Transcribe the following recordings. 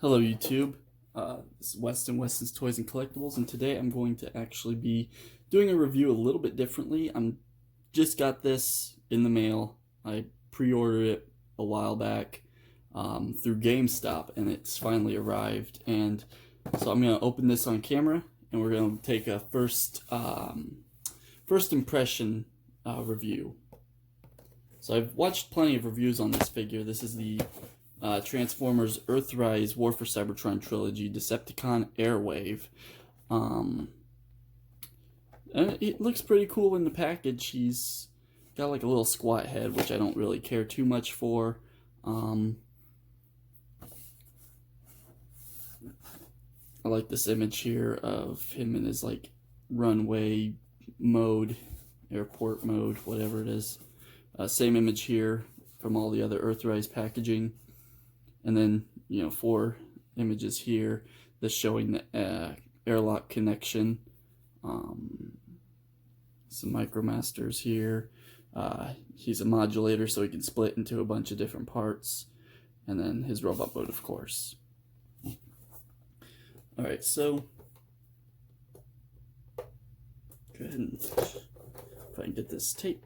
Hello YouTube, this is Weston's Toys and Collectibles, and today I'm going to actually be doing a review a little bit differently. I'm just got this in the mail. I pre-ordered it a while back through GameStop, and it's finally arrived. And so I'm going to open this on camera, and we're going to take a first impression review. So I've watched plenty of reviews on this figure. This is the Transformers Earthrise War for Cybertron Trilogy Decepticon Airwave. And it looks pretty cool in the package. He's got like a little squat head, which I don't really care too much for. I like this image here of him in his like runway mode, airport mode, whatever it is. Same image here from all the other Earthrise packaging. And then, 4 images here that's showing the airlock connection. Some Micromasters here. He's a modulator, so he can split into a bunch of different parts. And then his robot mode, of course. Alright, so go ahead and if I can get this tape.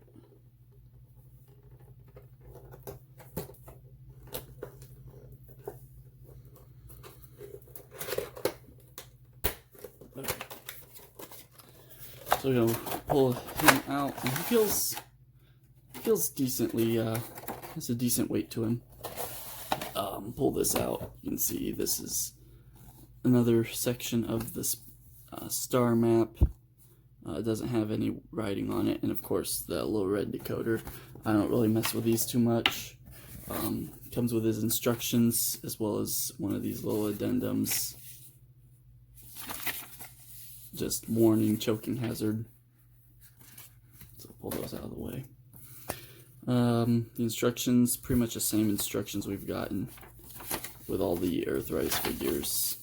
So we're gonna pull him out, and he feels decently. Has a decent weight to him. Pull this out. You can see this is another section of this star map. It doesn't have any writing on it, and of course the little red decoder. I don't really mess with these too much. Comes with his instructions as well as one of these little addendums. Just warning, choking hazard. So pull those out of the way. The instructions, pretty much the same instructions we've gotten with all the Earthrise figures.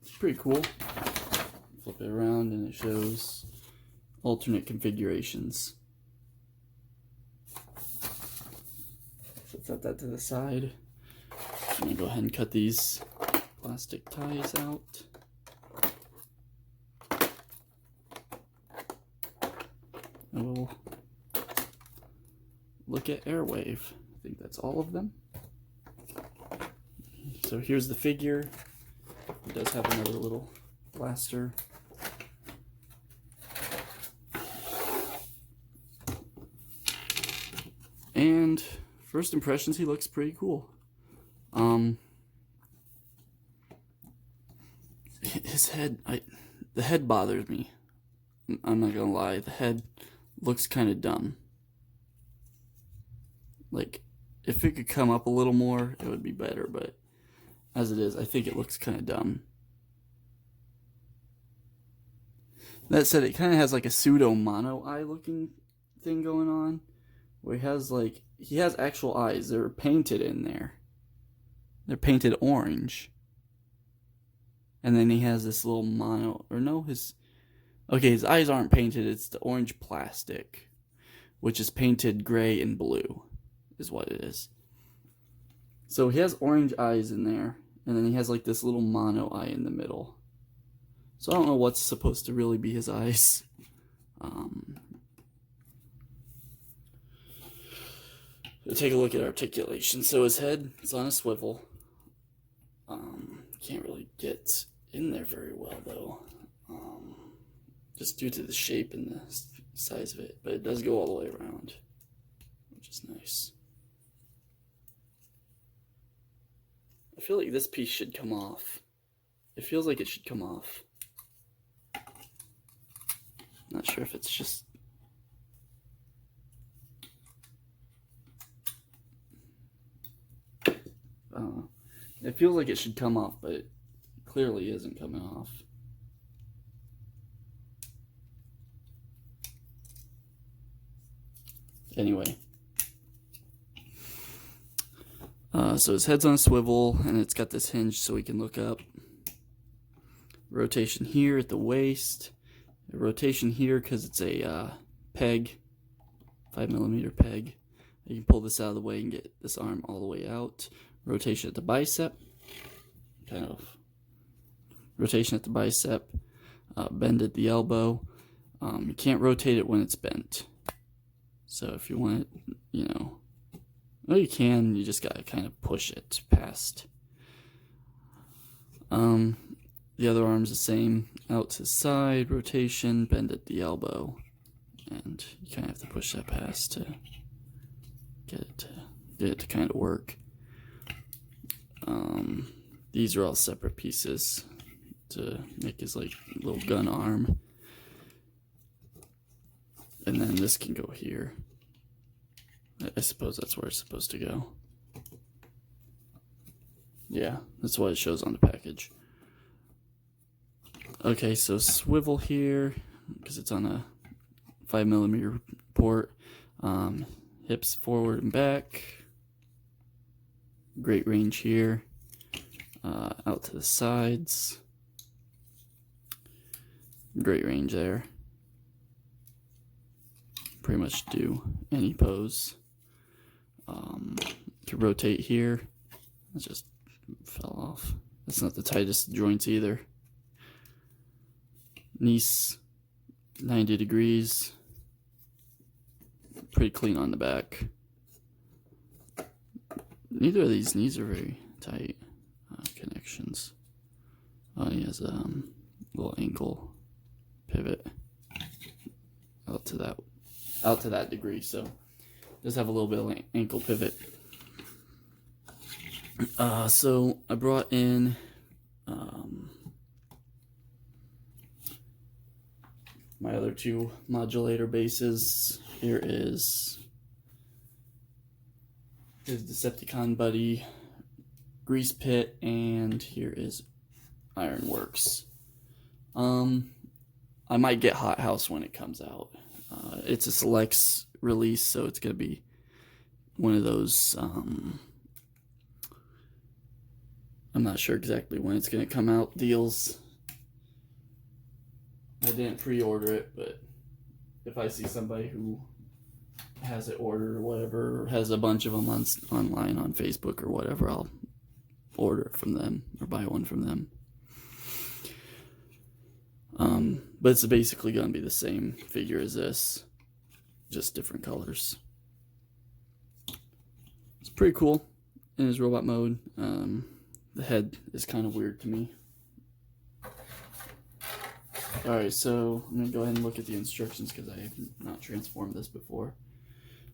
It's pretty cool. Flip it around and it shows alternate configurations. So set that to the side. I'm gonna go ahead and cut these plastic ties out. And we'll look at Airwave. I think that's all of them. So here's the figure. It does have another little blaster. And first impressions, he looks pretty cool. His head, the head bothers me. I'm not gonna lie, the head looks kind of dumb. Like, if it could come up a little more, it would be better, but as it is, I think it looks kind of dumb. That said, it kind of has like a pseudo mono eye looking thing going on, where he has actual eyes. They're painted in there. They're painted orange. And then he has this little his eyes aren't painted, it's the orange plastic, which is painted gray and blue, is what it is. So he has orange eyes in there, and then he has like this little mono eye in the middle. So I don't know what's supposed to really be his eyes. Take a look at articulation. So his head is on a swivel. Can't really get in there very well though, just due to the shape and the size of it, but it does go all the way around, which is nice. I feel like this piece should come off. It feels like it should come off. Not sure if it's just it feels like it should come off, but it clearly isn't coming off. Anyway. So his head's on a swivel, and it's got this hinge so he can look up. Rotation here at the waist. A rotation here because it's a peg, 5mm peg. You can pull this out of the way and get this arm all the way out. Rotation at the bicep. Kind of rotation at the bicep. Bend at the elbow. You can't rotate it when it's bent. So if you want it, you know, well, you can, you just gotta kind of push it past. The other arm's the same, out to the side, rotation, bend at the elbow, and you kind of have to push that past to get it to kind of work. These are all separate pieces to make his like little gun arm, and then this can go here. I suppose that's where it's supposed to go. Yeah, that's what it shows on the package. Okay, so swivel here, because it's on a 5mm port. Hips forward and back. Great range here. Out to the sides. Great range there. Pretty much do any pose. To rotate here. It just fell off. That's not the tightest joints either. Knees 90 degrees. Pretty clean on the back. Neither of these knees are very tight connections. Oh, he has a little ankle pivot out to that degree, so does have a little bit of ankle pivot. So I brought in my other two modulator bases. Here is his Decepticon buddy, Grease Pit, and here is Ironworks. I might get Hot House when it comes out. It's a selects release, so it's gonna be one of those. I'm not sure exactly when it's gonna come out deals. I didn't pre-order it, but if I see somebody who has it ordered or whatever, or has a bunch of them online on Facebook or whatever, I'll order it from them or buy one from them. But it's basically going to be the same figure as this, just different colors. It's pretty cool in his robot mode. The head is kind of weird to me. Alright, so I'm going to go ahead and look at the instructions because I have not transformed this before.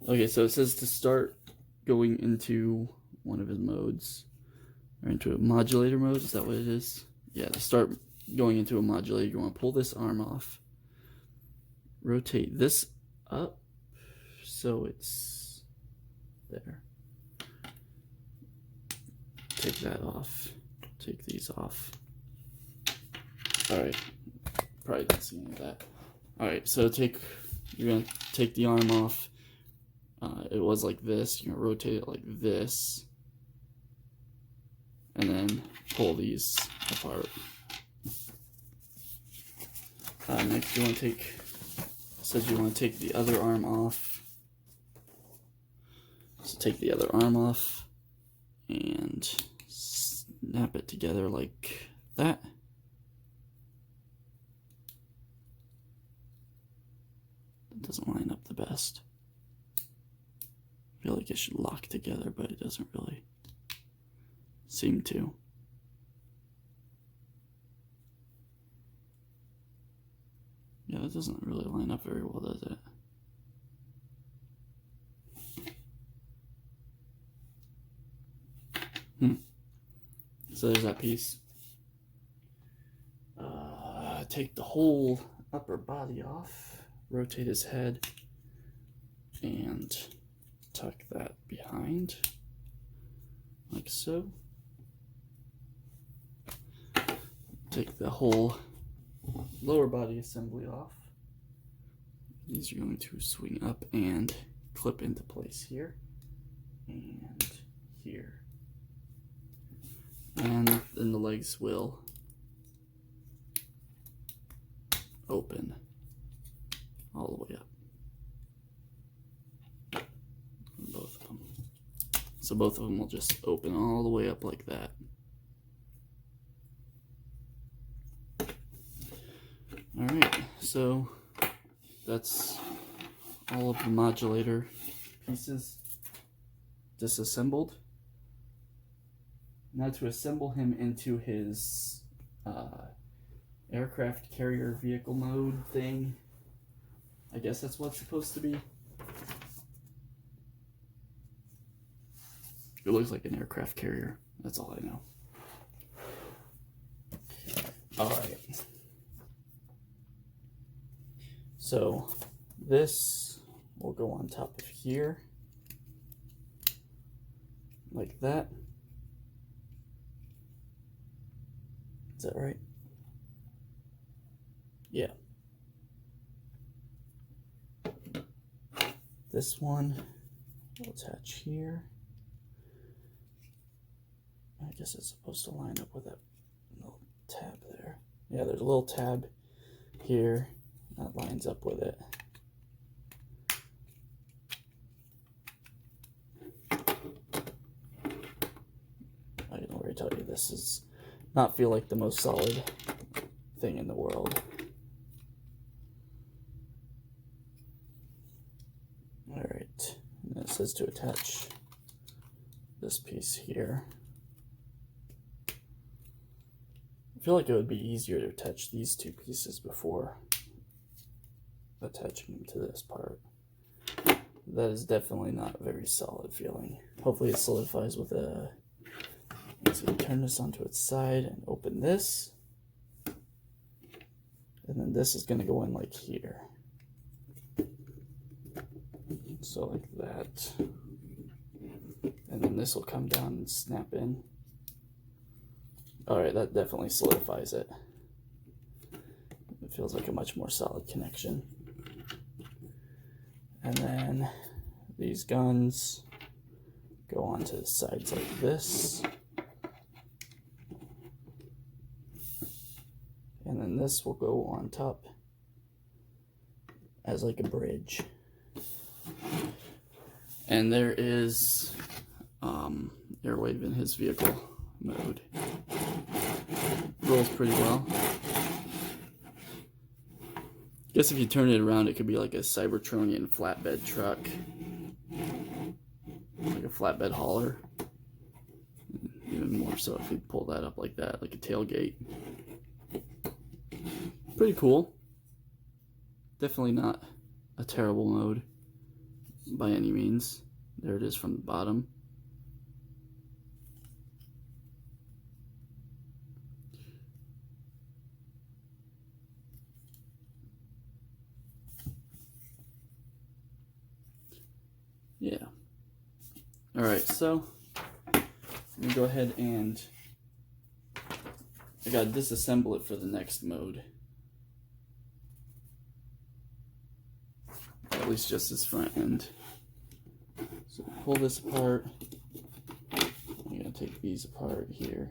Okay, so it says to start going into one of his modes, or into a modulator mode, is that what it is? Yeah, to start going into a modulator, you want to pull this arm off, rotate this up so it's there. Take that off, take these off. Alright. Probably didn't see any of that. Alright, so you're going to take the arm off. It was like this. You're going to rotate it like this. And then pull these apart. Next you want to take the other arm off. So take the other arm off and snap it together like that. Doesn't line up the best. I feel like it should lock together, but it doesn't really seem to. Yeah, it doesn't really line up very well, does it? So there's that piece. Take the whole upper body off. Rotate his head and tuck that behind like so. Take the whole lower body assembly off. These are going to swing up and clip into place here and here. And then the legs will open all the way up. So both of them will just open all the way up like that. Alright, so that's all of the modulator pieces disassembled. Now to assemble him into his aircraft carrier vehicle mode thing. I guess that's what it's supposed to be. It looks like an aircraft carrier. That's all I know. Alright. So this will go on top of here. Like that. Is that right? Yeah. This one will attach here. I guess it's supposed to line up with that little tab there. Yeah, there's a little tab here that lines up with it. I can already tell you this does not feel like the most solid thing in the world. Alright, and it says to attach this piece here. I feel like it would be easier to attach these two pieces before attaching them to this part. That is definitely not a very solid feeling. Hopefully it solidifies with a... So you turn this onto its side and open this. And then this is going to go in like here. So like that. And then this will come down and snap in. Alright, that definitely solidifies it. It feels like a much more solid connection. And then these guns go onto the sides like this. And then this will go on top as like a bridge. And there is Airwave in his vehicle mode. Rolls pretty well. Guess if you turn it around, it could be like a Cybertronian flatbed truck. Like a flatbed hauler. Even more so if you pull that up like that, like a tailgate. Pretty cool. Definitely not a terrible mode by any means. There it is from the bottom. Yeah. Alright, so let me go ahead and I gotta disassemble it for the next mode. At least just this front end. So pull this apart. I'm gonna take these apart here.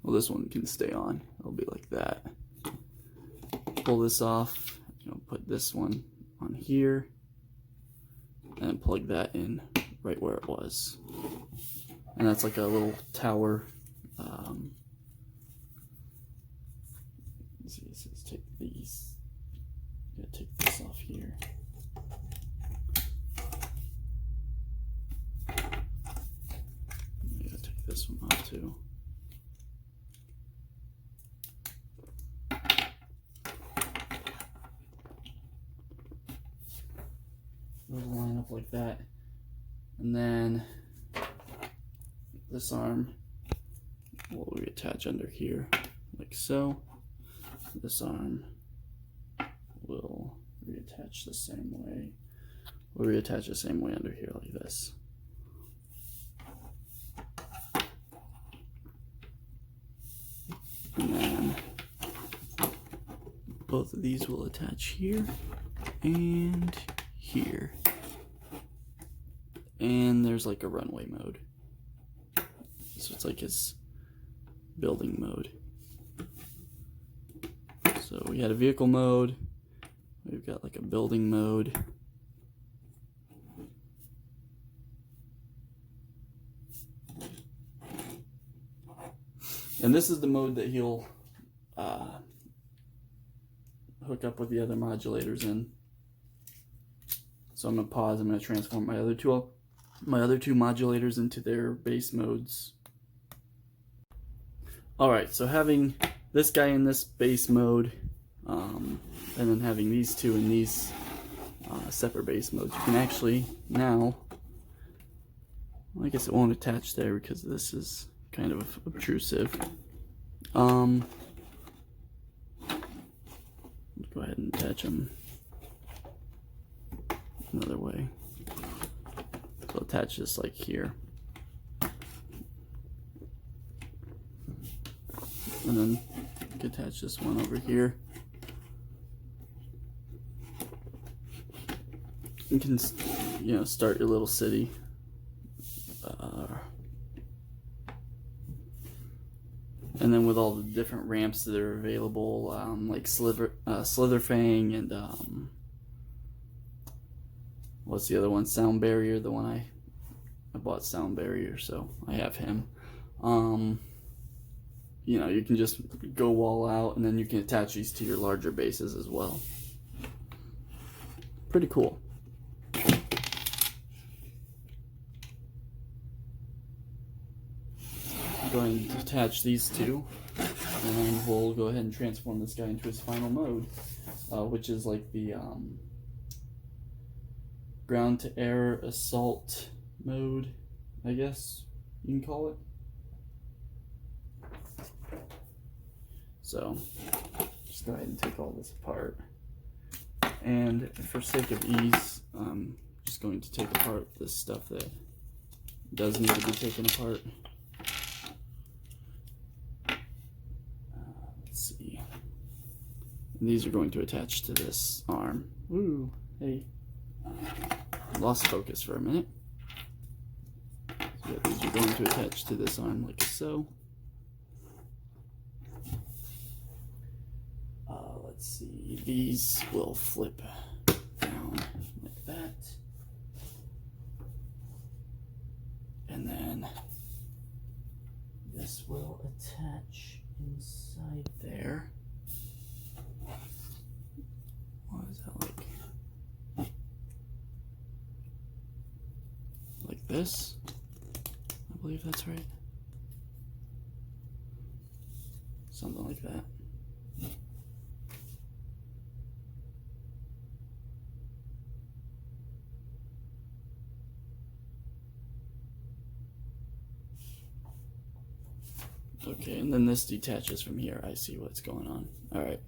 Well, this one can stay on. It'll be like that. Pull this off. Put this one on here. And plug that in right where it was. And that's like a little tower. Let's see, it says take these. I'm gonna take this off here. I'm gonna take this one off too. It'll line up like that. And then this arm will reattach under here, like so. This arm will reattach the same way. We'll reattach the same way under here, like this. And then both of these will attach here and here. And there's like a runway mode. So it's like his building mode. So we had a vehicle mode. We've got like a building mode. And this is the mode that he'll hook up with the other modulators in. So I'm gonna pause. I'm gonna transform my other two modulators into their base modes. All right, so having this guy in this base mode, and then having these two in these separate base modes, you can actually now, I guess it won't attach there because this is kind of obtrusive. Go ahead and attach them another way. So attach this like here. And then you can attach this one over here. You can, start your little city. And then with all the different ramps that are available, like Slitherfang and what's the other one? Sound Barrier. The one I bought Sound Barrier, so I have him. You can just go wall out, and then you can attach these to your larger bases as well. Pretty cool. Go ahead and attach these two, and we'll go ahead and transform this guy into his final mode, which is like the ground to air assault mode, I guess you can call it. So just go ahead and take all this apart, and for sake of ease, I'm just going to take apart this stuff that does need to be taken apart. Let's see. And these are going to attach to this arm. Woo! Hey, lost focus for a minute. So yeah, these are going to attach to this arm like so. Let's see, these will flip down like that. And then this will attach inside there. What is that like? Like this? I believe that's right. Something like that. Okay, and then this detaches from here. I see what's going on. Alright,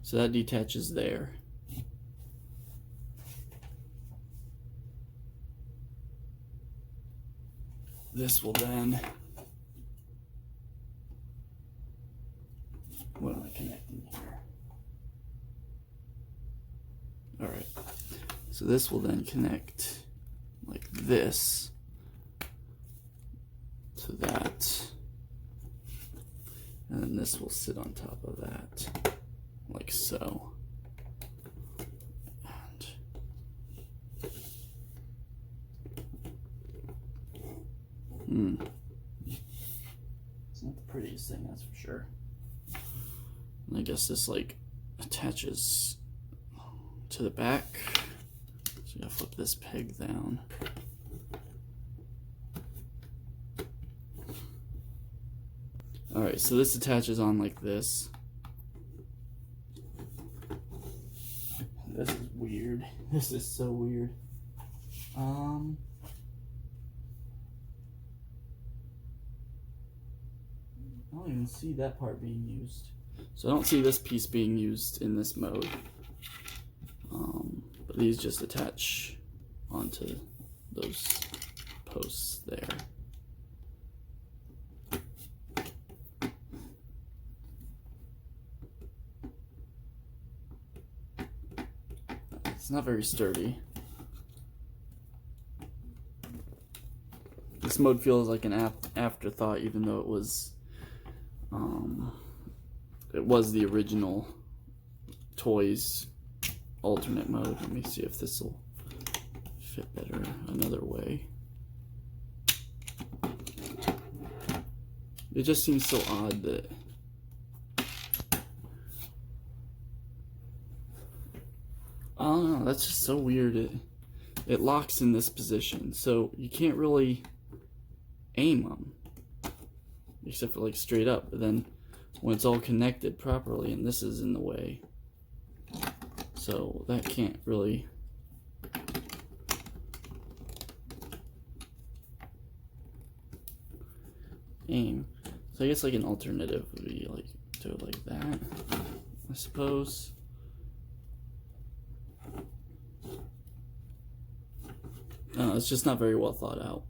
so that detaches there. This will then... What am I connecting here? Alright, so this will then connect like this to that. And then this will sit on top of that, like so. And it's not the prettiest thing, that's for sure. And I guess this like attaches to the back. So you gotta flip this peg down. Alright, so this attaches on like this. This is weird. This is so weird. I don't even see that part being used. So I don't see this piece being used in this mode. But these just attach onto those posts there. It's not very sturdy. This mode feels like an afterthought, even though it was the original Toys alternate mode. Let me see if this will fit better another way. It just seems so odd that I don't know, that's just so weird. It locks in this position, so you can't really aim them, except for like straight up, but then when it's all connected properly, and this is in the way, so that can't really aim. So I guess like an alternative would be like do it like that, I suppose. It's just not very well thought out.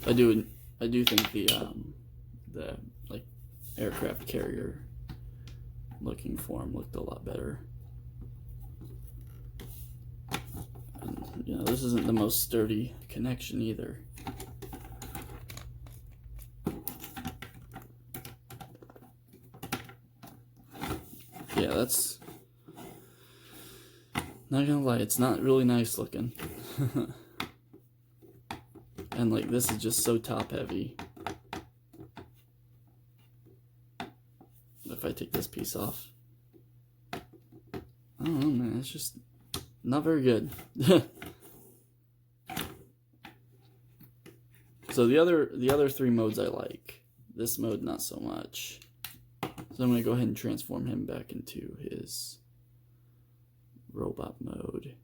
I do think the like aircraft carrier looking form looked a lot better. And, you know, this isn't the most sturdy connection either. Yeah, that's not gonna lie, it's not really nice looking. And like this is just so top heavy. If I take this piece off, I don't know, man, it's just not very good. So the other three modes I like. This mode not so much. So I'm gonna go ahead and transform him back into his robot mode.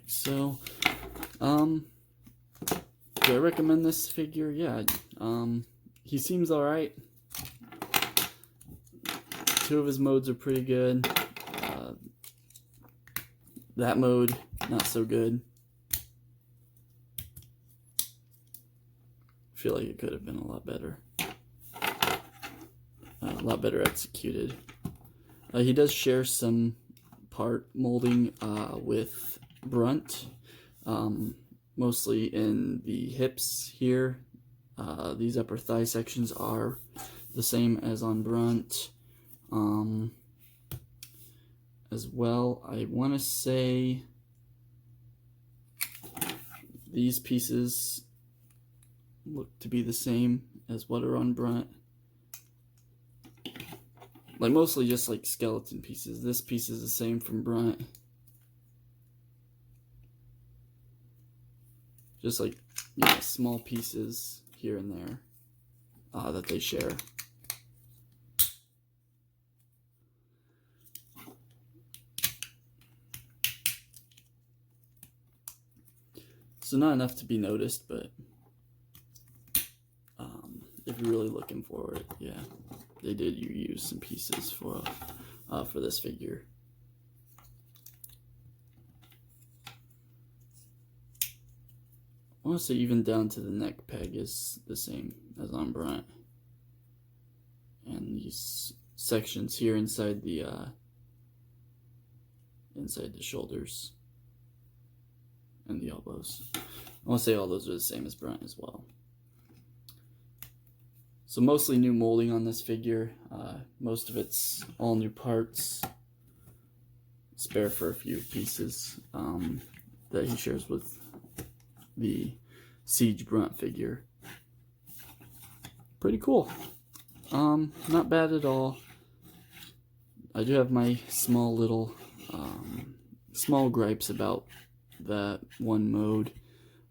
So, do I recommend this figure? Yeah, he seems alright. Two of his modes are pretty good. That mode, not so good. I feel like it could have been a lot better. A lot better executed. He does share some part molding with Brunt, mostly in the hips here. These upper thigh sections are the same as on Brunt. As well, I want to say these pieces look to be the same as what are on Brunt. Like mostly just like skeleton pieces. This piece is the same from Brunt. Just like, you know, small pieces here and there that they share. So not enough to be noticed, but if you're really looking for it, yeah, they did use some pieces for this figure. I want to say even down to the neck peg is the same as on Brunt. And these sections here inside the shoulders and the elbows, I want to say all those are the same as Brunt as well. So mostly new molding on this figure. Most of it's all new parts. Spare for a few pieces that he shares with the Siege Brunt figure. Pretty cool. Not bad at all. I do have my small little small gripes about that one mode,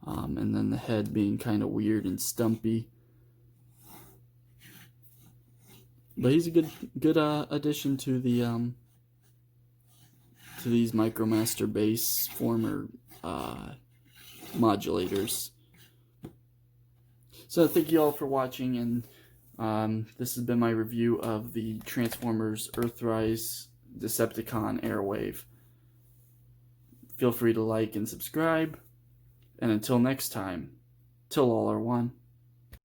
and then the head being kind of weird and stumpy. But he's a good addition to the to these Micromaster base former modulators. So thank you all for watching, and this has been my review of the Transformers Earthrise Decepticon Airwave. Feel free to like and subscribe, and until next time, till all are one.